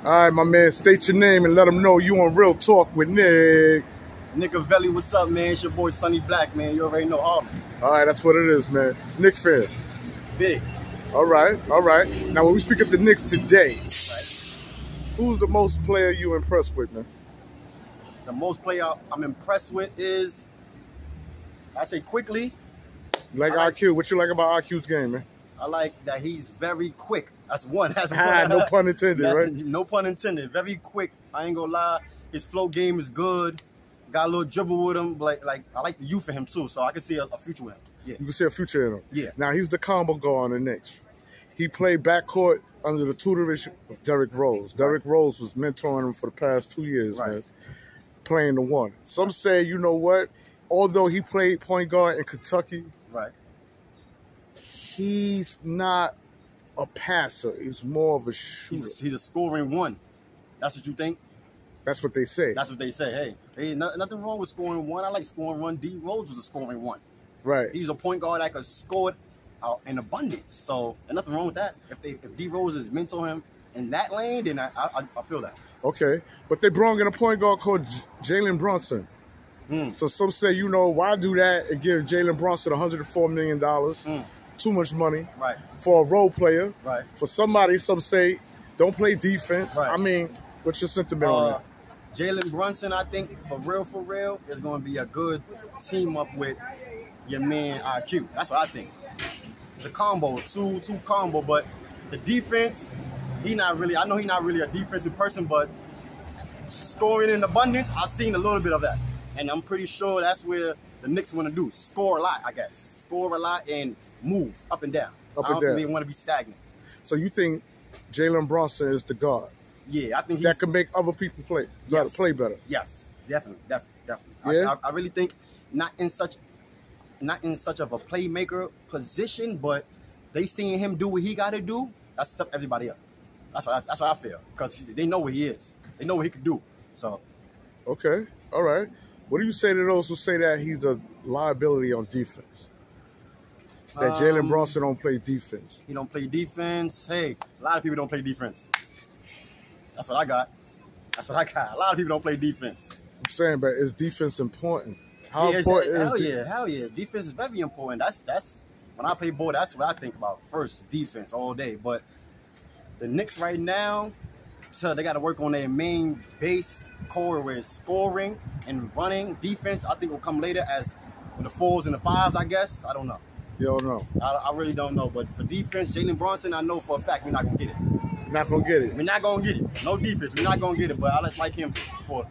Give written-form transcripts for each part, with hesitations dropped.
All right, my man, state your name and let them know you on Real Talk with Nick. Nickavelli, what's up, man? It's your boy Sonny Black, man. You already know Harlem. All right, that's what it is, man. Knicks fan. Big. All right, all right. Now, when we speak of the Knicks today, Right. who's the most player you impressed with, man? The most player I'm impressed with is, I say quickly. You like IQ? What you like about IQ's game, man? I like that he's very quick. That's one. That's one. No pun intended, right? No pun intended. Very quick. I ain't gonna lie. His flow game is good. Got a little dribble with him. Like I like the youth in him too, so I can see a future with him. Yeah. You can see a future in him. Yeah. Now he's the combo guard on the Knicks. He played backcourt under the tutorage of Derrick Rose. Derrick Rose was mentoring him for the past 2 years, man. Playing the one. Some say, you know what? Although he played point guard in Kentucky, right, he's not a passer. He's more of a shooter. He's a scoring one. That's what you think? That's what they say. That's what they say. Hey, nothing wrong with scoring one. I like scoring one. D. Rose was a scoring one. Right. He's a point guard that could score it out in abundance. So there's nothing wrong with that. If D. Rose is mentoring him in that lane, then I feel that. Okay. But they brought in a point guard called Jalen Brunson. So some say, you know, why do that and give Jalen Brunson $104 million? Too much money. Right. For a role player. Right. For somebody, some say, don't play defense. Right. I mean, what's your sentiment on that? Jalen Brunson, I think, for real, is going to be a good team up with your man IQ. That's what I think. It's a combo, two combo, but the defense, I know he's not really a defensive person, but scoring in abundance, I've seen a little bit of that. And I'm pretty sure that's where the Knicks want to do. Score a lot, I guess. Score a lot and move up and down. I don't think they want to be stagnant. So you think Jalen Brunson is the guard? Yeah, I think that can make other people play better. Yes, definitely. Yeah? I really think not in such of a playmaker position, but they seeing him do what he got to do. That's stuff everybody up. That's what I feel, because they know what he is. They know what he can do. So, okay, all right. What do you say to those who say that he's a liability on defense? That Jalen Brunson don't play defense. He don't play defense. Hey, a lot of people don't play defense. That's what I got. A lot of people don't play defense. I'm saying, but is defense important? How important is it? Hell yeah. Defense is very important. That's when I play ball, that's what I think about first, defense all day. But the Knicks right now, so they got to work on their main base core where it's scoring and running. Defense, I think, will come later as with the 4s and the 5s, I guess. I don't know. You don't know? I really don't know. But for defense, Jalen Brunson, I know for a fact we're not going to get it. Not going to get it? We're not going to get it. No defense. We're not going to get it. But I just like him for.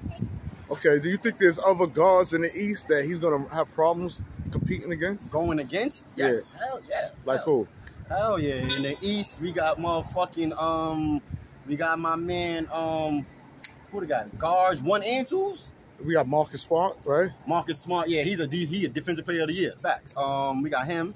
Okay. Do you think there's other guards in the East that he's going to have problems competing against? Going against? Yes. Yeah. Hell yeah. Like who? Hell yeah. In the East, we got motherfucking, we got my man, who we got? Guards 1 and 2s? We got Marcus Smart, right? Marcus Smart, yeah, he a defensive player of the year. Facts. We got him.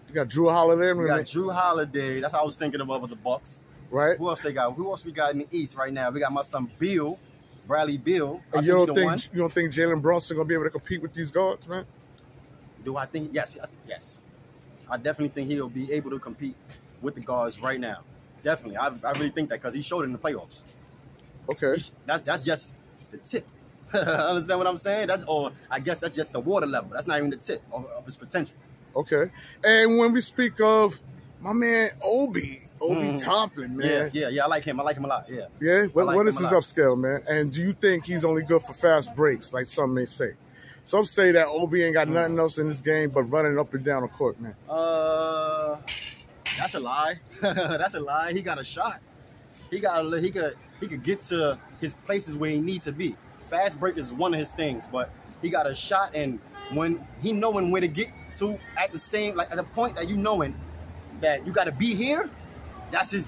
We got Drew Holiday. We got Drew Holiday. That's what I was thinking about with the Bucks. Right. Who else they got? Who else we got in the East right now? We got my son Bill, Bradley Bill. And you don't think Jalen Brunson gonna be able to compete with these guards, man? Do I think? Yes. I definitely think he'll be able to compete with the guards right now. Definitely. I really think that because he showed it in the playoffs. Okay. That's just the tip. Understand what I'm saying? I guess that's just the water level. That's not even the tip of his potential. Okay. And when we speak of my man Obi Toppin, man. Yeah. I like him. I like him a lot. Yeah. Yeah? What is his upscale, man? And do you think he's only good for fast breaks, like some may say? Some say that Obi ain't got nothing else in this game but running up and down the court, man. That's a lie. That's a lie. He got a shot. He could get to his places where he needs to be. Fast break is one of his things, but he got a shot, and when he knowing where to get to at the point that you knowing that you got to be here, that's his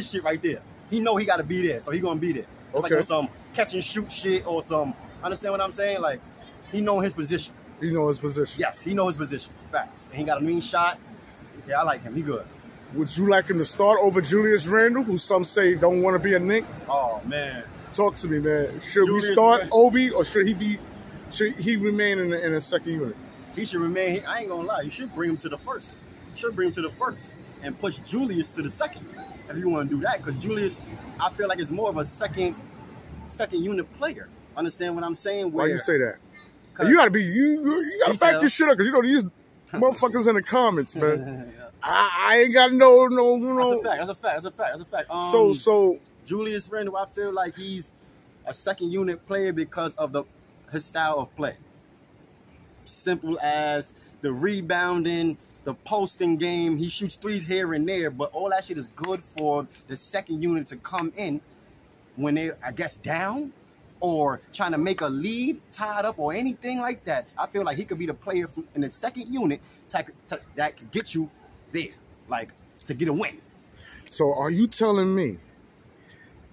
shit right there. He know he got to be there, so he gonna be there. It's like on some catch and shoot shit or some. Understand what I'm saying? Like he know his position. He know his position. Yes, he know his position. Facts. And he got a mean shot. Yeah, I like him. He good. Would you like him to start over Julius Randle, who some say don't want to be a Knick? Oh man. Talk to me, man. Should we start Obi, or should he remain in the second unit? He should remain. I ain't gonna lie. You should bring him to the first. And push Julius to the second. if you want to do that, because Julius, I feel like it's more of a second unit player. Understand what I'm saying? Why you say that? You gotta be you gotta back this shit up, because you know these motherfuckers in the comments, man. I ain't got no. That's a fact. So Julius Randle, I feel like he's a second unit player because of his style of play. Simple as the rebounding, the posting game. He shoots threes here and there, but all that shit is good for the second unit to come in when they, I guess, down or trying to make a lead, tied up, or anything like that. I feel like he could be the player in the second unit that could get you there, like to get a win. So are you telling me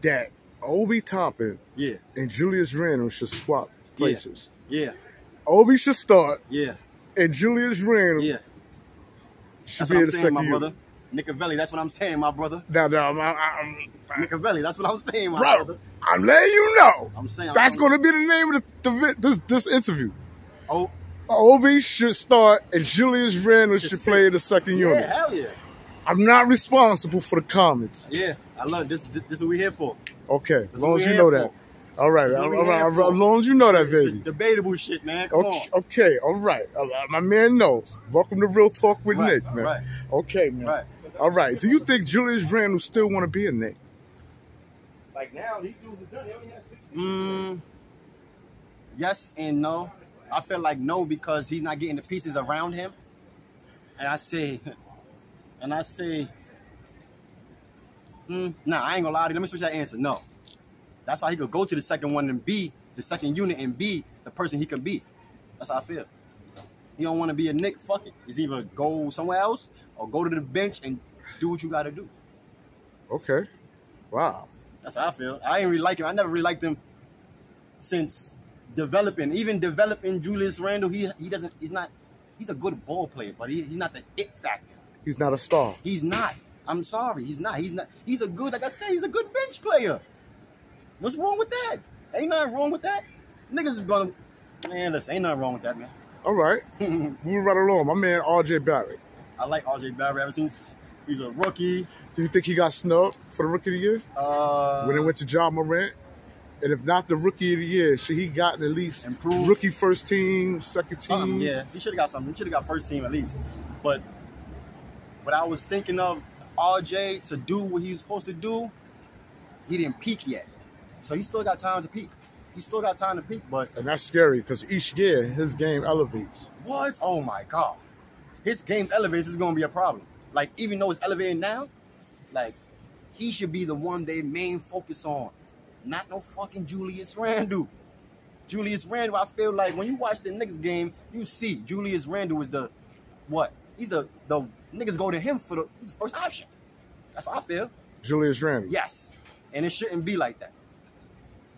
that Obi Toppin and Julius Randle should swap places? Yeah. Obi should start. Yeah. And Julius Randle should be in the second unit. Brother. Nicovelli, that's what I'm saying, my brother. No, Nicovelli, that's what I'm saying, my brother. I'm letting you know. I'm saying that's going to be the name of this interview. Oh. Obi should start and Julius Randle should play in the second unit. Yeah, hell yeah. I'm not responsible for the comments. Yeah, I love it. This is what we're here for. Okay, as long as you know that. All right, as long as you know that, baby. Debatable shit, man. Come on. Okay, all right. My man knows. Welcome to Real Talk with Nick, man. Right. Okay, man. All right. Do you think Julius Randle still want to be a Knick? Like now, these dudes are done. They only have 16. Yes and no. I feel like no, because he's not getting the pieces around him. And I say, nah, I ain't gonna lie to you. Let me switch that answer. No. That's why he could go to the second one and be the second unit and be the person he can be. That's how I feel. You don't want to be a Knick, fuck it. It's either go somewhere else or go to the bench and do what you got to do. Okay. Wow. That's how I feel. I ain't really like him. I never really liked him since developing. Even developing Julius Randle, he's a good ball player, but he's not the it factor. He's not a star. He's not. I'm sorry. He's not. He's a good, like I said, he's a good bench player. What's wrong with that? Ain't nothing wrong with that. Niggas is gonna, man, listen, ain't nothing wrong with that, man. All right. Moving right along. My man, RJ Barrett. I like RJ Barrett ever since he's a rookie. Do you think he got snubbed for the Rookie of the Year? When it went to Ja Morant? And if not the Rookie of the Year, should he gotten at least improved? Rookie first team, second team? Yeah, he should have got something. He should have got first team at least. But what I was thinking of RJ to do what he was supposed to do, he didn't peak yet. So he still got time to peak. But... And that's scary, because each year, his game elevates. What? Oh, my God. His game elevates is going to be a problem. Like, even though it's elevating now, like, he should be the one they main focus on. Not no fucking Julius Randle. Julius Randle, I feel like when you watch the Knicks game, you see Julius Randle is the, what? He's the niggas go to him for the first option. That's what I feel. Julius Randle? Yes. And it shouldn't be like that.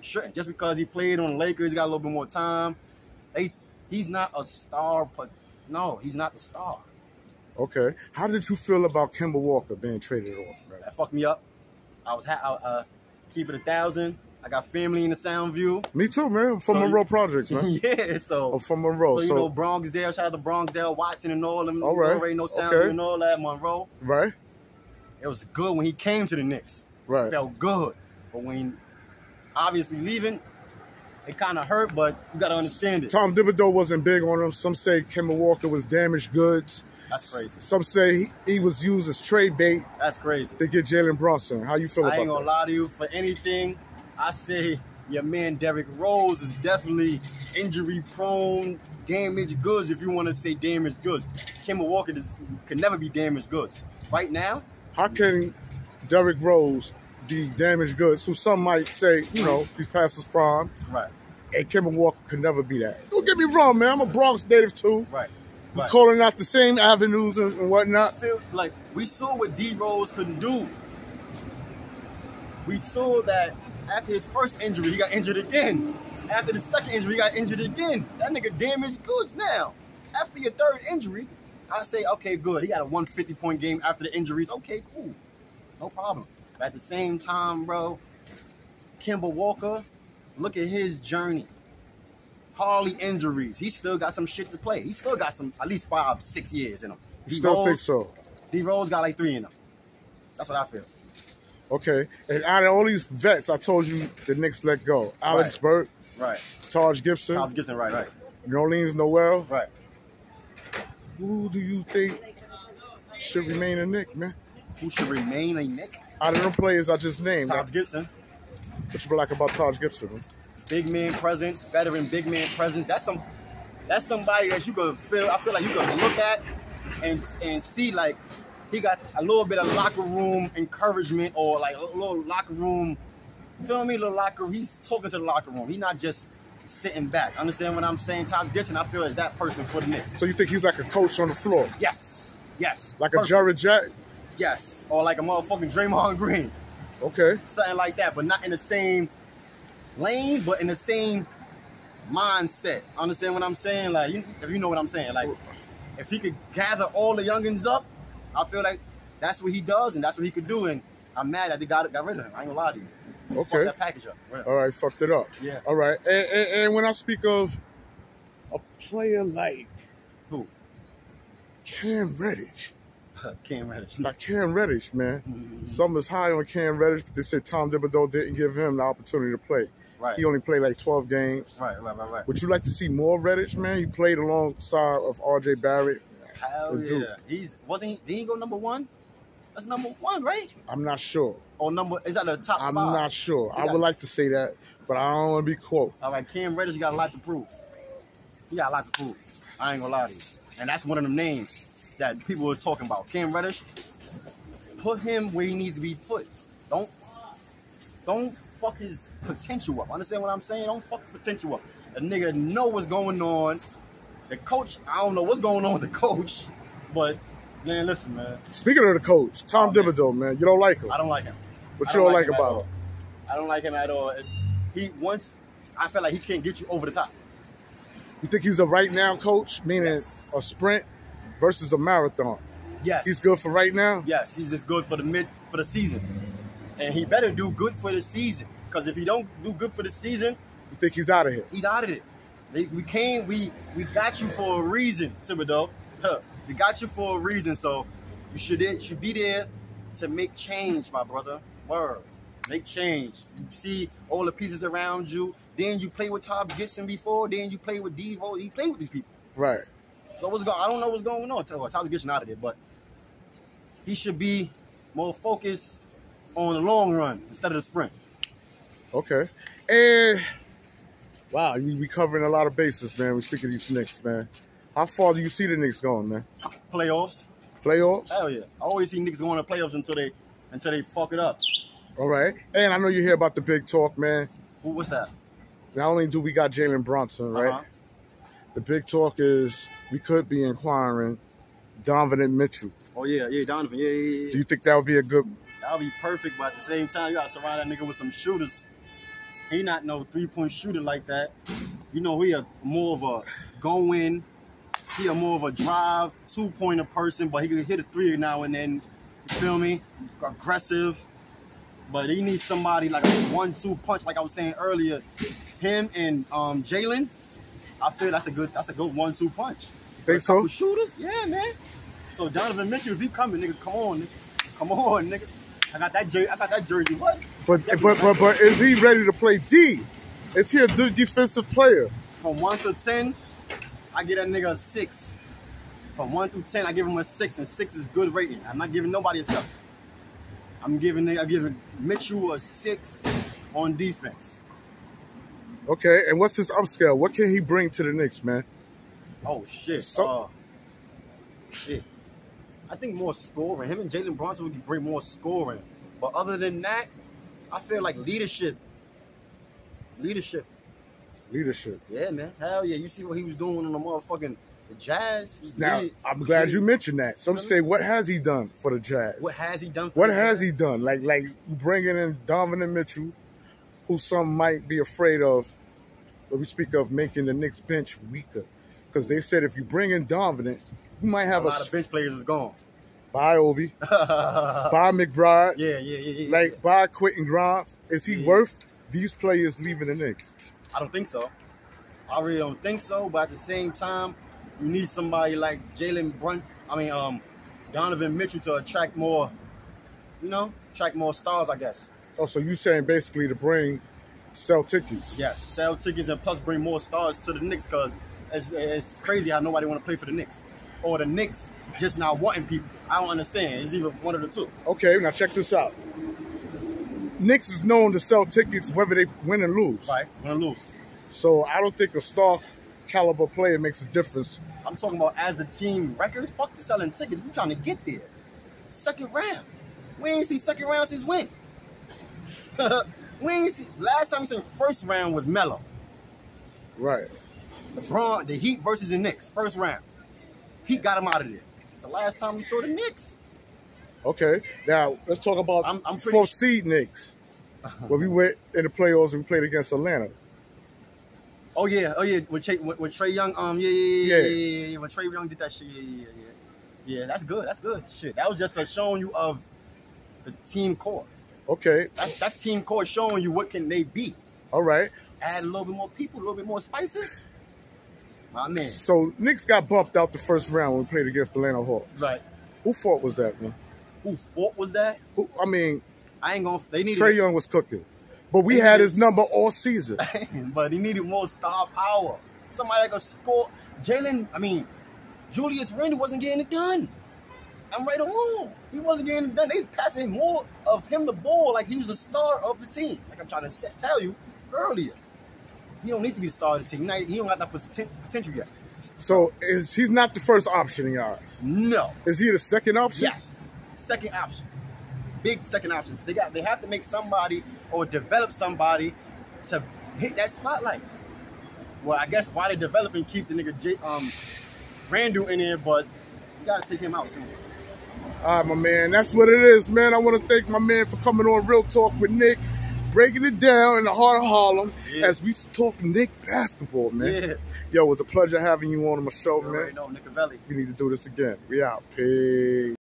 Shouldn't. Just because he played on the Lakers, he got a little bit more time. He's not a star, but no, he's not the star. Okay. How did you feel about Kemba Walker being traded off, man? That fucked me up. I was keep it 1,000. I got family in the Soundview. Me too, man. I'm from Monroe Projects, man. Yeah, so. I'm from Monroe. So, you know, Bronxdale, shout out to Bronxdale, Watson and all them. All right. Already know Soundview and all that, Monroe. Right. It was good when he came to the Knicks. Right. It felt good. But when obviously leaving, it kind of hurt, but you got to understand it. Tom Thibodeau wasn't big on him. Some say Kemba Walker was damaged goods. That's crazy. Some say he was used as trade bait. That's crazy. To get Jalen Brunson. How you feel about that? I ain't going to lie to you. For anything, I say your man Derrick Rose is definitely injury-prone, damaged goods, if you want to say damaged goods. Kemba Walker could never be damaged goods. Right now? How can Derrick Rose be damaged goods? So some might say, you know, he's past his prime. Right. And Kemba Walker could never be that. Don't get me wrong, man. I'm a Bronx native too. Right. We're calling out the same avenues and whatnot. I feel like we saw what D Rose couldn't do. We saw that after his first injury, he got injured again. After the second injury, he got injured again. That nigga damaged goods now. After your third injury, I say, okay, good. He got a 150-point game after the injuries. Okay, cool. No problem. But at the same time, bro, Kemba Walker, look at his journey. Hardly injuries. He still got some shit to play. He still got some, at least 5-6 years in him. You still think so? D Rose got like 3 in him. That's what I feel. Okay. And out of all these vets, I told you the Knicks let go. Alex Burke. Right. Taj Gibson. Taj Gibson, right. Nerlens Noel. Right. Who do you think should remain a Knick, man? Who should remain a Knick? Out of them players I just named. Taj Gibson. What you like about Taj Gibson, man? Big man presence, veteran big man presence. That's somebody that you could feel. I feel like you could look at and see like he got a little bit of locker room encouragement or like a little locker room. You feel me? Little locker. He's talking to the locker room. He's not just sitting back. Understand what I'm saying? Taj Gibson, I feel, is that person for the Knicks. So you think he's like a coach on the floor? Yes. Like a Jared Jack? Yes. Or like a motherfucking Draymond Green. Okay. Something like that, but not in the same lane, but in the same mindset. Understand what I'm saying? Like, if you know what I'm saying. Like, if he could gather all the youngins up, I feel like that's what he does, and that's what he could do. And I'm mad that they got rid of him. I ain't gonna lie to you. Okay. Fuck that package up. Right. All right, fucked it up. Yeah. All right. And when I speak of a player like who? Cam Reddish. Cam Reddish. Like Cam Reddish, man. Some is high on Cam Reddish, but they said Tom Thibodeau didn't give him the opportunity to play. Right. He only played like 12 games. Right. Would you like to see more Reddish, man? He played alongside of R.J. Barrett. Hell yeah. Did he go number 1? That's number 1, right? I'm not sure. Or is that the top 5? I'm not sure. I would like to say that, but I don't want to be quote. All right, Cam Reddish got a lot to prove. He got a lot to prove. I ain't gonna lie to you. And that's one of them names that people are talking about. Cam Reddish, put him where he needs to be put. Don't fuck his potential up. Understand what I'm saying? Don't fuck his potential up. The nigga know what's going on. The coach, I don't know what's going on with the coach, but man, listen, man. Speaking of the coach, Tom Thibodeau, man, you don't like him. I don't like him. What you don't like about him? I don't like him at all. I feel like he can't get you over the top. You think he's a right now coach, meaning a sprint versus a marathon? Yes. He's good for right now? Yes, he's just good for the season. And he better do good for the season. Because if he don't do good for the season, you think he's out of here? He's out of it. We got you for a reason, Thibodeau. We got you for a reason, so you should be there to make change, my brother. Word. Make change. You see all the pieces around you. Then you play with Todd Gibson before. Then you play with Devo. You play with these people. Right. So I don't know what's going on. Todd Gibson out of it, but he should be more focused on the long run instead of the sprint. Okay. And wow, we covering a lot of bases, man. We speak of these Knicks, man. How far do you see the Knicks going, man? Playoffs. Playoffs? Hell yeah. I always see Knicks going to playoffs until they fuck it up. All right. And I know you hear about the big talk, man. What's that? Not only do we got Jalen Brunson, right? The big talk is we could be inquiring Donovan Mitchell. Oh, yeah, Donovan. Yeah. Do you think that would be a good... That would be perfect, but at the same time, you got to surround that nigga with some shooters. He not no three-point shooter like that. You know, he a more of a go-in. He a more of a drive, two-pointer person, but he can hit a three now and then. You feel me? Aggressive. But he needs somebody like a 1-2 punch, like I was saying earlier. Him and Jalen, I feel that's a good 1-2 punch. Think so? Shooters? Yeah, man. So Donovan Mitchell, if he coming, nigga, come on, nigga. I got that jersey. What? But is he ready to play D? Is he a defensive player? From 1 to 10, I give that nigga a 6. From 1 to 10, I give him a 6, and 6 is good rating. I'm not giving nobody a 7. I'm giving Mitchell a 6 on defense. Okay, and what's his upscale? What can he bring to the Knicks, man? Oh shit. Shit. I think more scoring. Him and Jalen Brunson would bring more scoring. But other than that, I feel like leadership. Yeah, man. Hell yeah. You see what he was doing on the motherfucking Jazz? Now, I'm glad you mentioned that. Some say, what has he done for the Jazz? What has he done for What has he done? Like bringing in Donovan Mitchell, who some might be afraid of, when we speak of making the Knicks bench weaker. Because they said if you bring in Donovan, you might have a lot of bench players is gone. Bye, Obi. Bye, McBride. Yeah. Like, bye, Quentin Grimes. Is he worth these players leaving the Knicks? I don't think so. I really don't think so. But at the same time, you need somebody like Donovan Mitchell to attract more you know, attract more stars, I guess. Oh, so you saying basically to sell tickets? Yes, sell tickets and plus bring more stars to the Knicks, because it's crazy how nobody want to play for the Knicks. Or the Knicks just not wanting people. I don't understand. It's either one of the two. Okay, now check this out. Knicks is known to sell tickets whether they win and lose. Right, win and lose. So I don't think a star caliber player makes a difference. I'm talking about as the team records. Fuck the selling tickets. We trying to get there. Second round. We ain't see second round since when? We ain't see. Last time we seen first round was Melo. Right. The Heat versus the Knicks. First round. Heat got him out of there. It's the last time we saw the Knicks. Okay. Now let's talk about I'm fourth seed Knicks. When we went in the playoffs and we played against Atlanta. Oh yeah. With Trae Young. Yeah. When Trae Young did that shit. Yeah. That's good. Shit. That was just a showing you of the team core. Okay. That's team core showing you what can they be. All right. Add a little bit more people, a little bit more spices. My man. So Knicks got bumped out the first round when we played against the Atlanta Hawks. Right. Who fault was that, man? Who fault was that? I ain't gonna. They needed. Trey Young was cooking, but we had his number all season. But he needed more star power. Somebody that could score. Julius Randle wasn't getting it done. I'm right or wrong. He wasn't getting it done. They was passing more of him the ball like he was the star of the team. Like I'm trying to tell you earlier. He don't need to be the star of the team. He don't have that potential yet. So he's not the first option in your eyes? No. Is he the second option? Yes. Second option. Big second options. They have to make somebody or develop somebody to hit that spotlight. Well, I guess why they develop and keep the nigga Randle in there, but you gotta take him out soon. All right, my man. That's what it is, man. I want to thank my man for coming on Real Talk with Nick, breaking it down in the heart of Harlem as we talk Knick basketball, man. Yeah. Yo, it was a pleasure having you on my show, man. Already know, Nick Avelli. We need to do this again. We out. Peace.